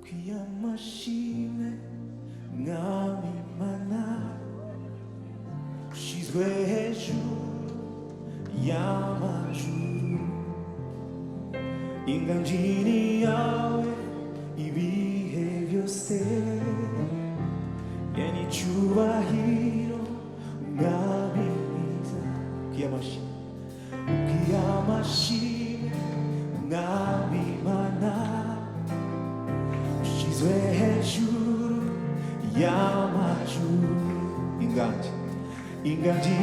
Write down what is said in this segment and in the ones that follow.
Ukwiye amashimwe Mwami Mana Ushizwe hejuru y'amajuru Inganji yawe ibihe vyose Yani icubahiro Mwami mwiza Ukwiye amashimwe Mwami Mana Ushizwe hejuru y'amajuru Inganji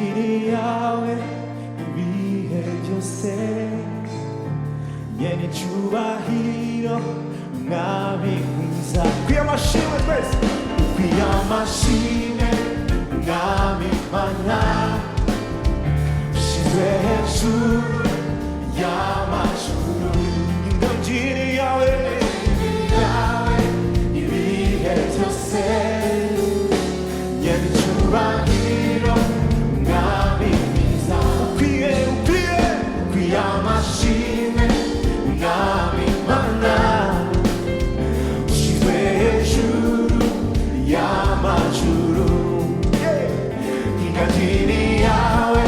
yawe ibihe vyose Yani icubahiro Mwami mwiza Ukwiye amashimwe twese Ukwiye amashimwe Mwami Mana Ushizwe hejuru y'amajuru Inganji yawe ibihe vyose Yani icubahiro Mwami mwiza Ukwiye amashimwe Mwami Mana Ushizwe hejuru y'amajuru Inganji yawe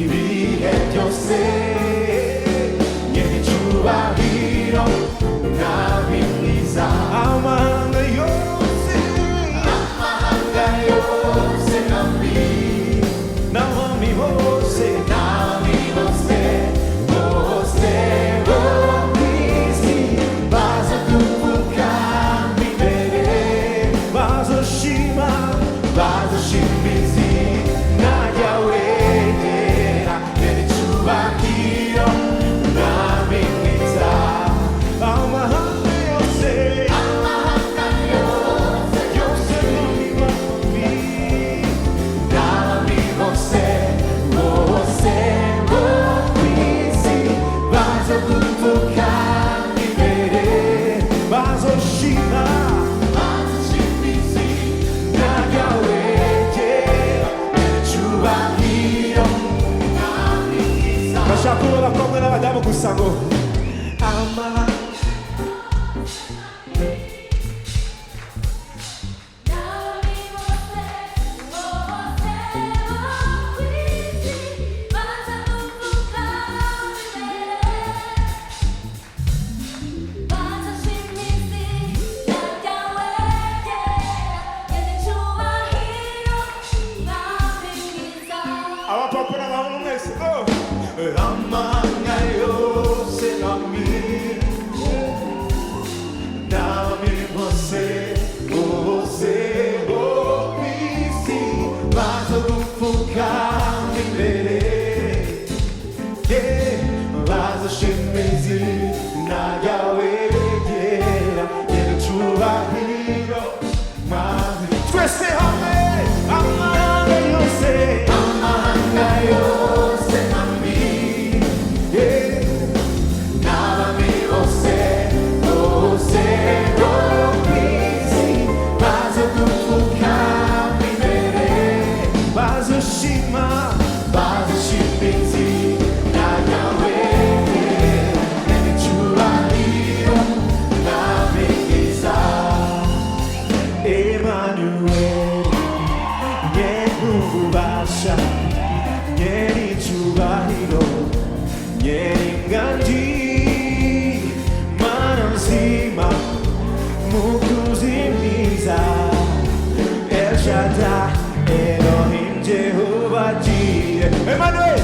ibihe vyose Yani icubahiro Mwami mwiza Amahanga yose Namami bose bose bo kw'isi bazogupfukama imbere bazoshima izina ryawe ryera icubahiro Mwami mwiza Amahanga yose Nami bose bo kw'isi bazogupfukama imbere bazoshima izina ryawe ryera icubahiro Mwami mwiza Bashaka kuba abakobwa n'abadamu gusa ngo abapapa n'abahungu mwese amahanga yose nami bose bo kw'isi bazogupfukama imbere bazoshima izina ryawe ryera icubahiro Mwami twese hamwe amahanga yose nami n'abami bose bo kw'isi bazogupfukama imbere bazoshima izina ryawe icubahiro Mwami mwiza Emmanueli Nyene ububasha Nyene icubahiro Nyene Inganji Mana nzima Mukunzi mwiza Elshadai Elohim Jehova Jireh Emmanueli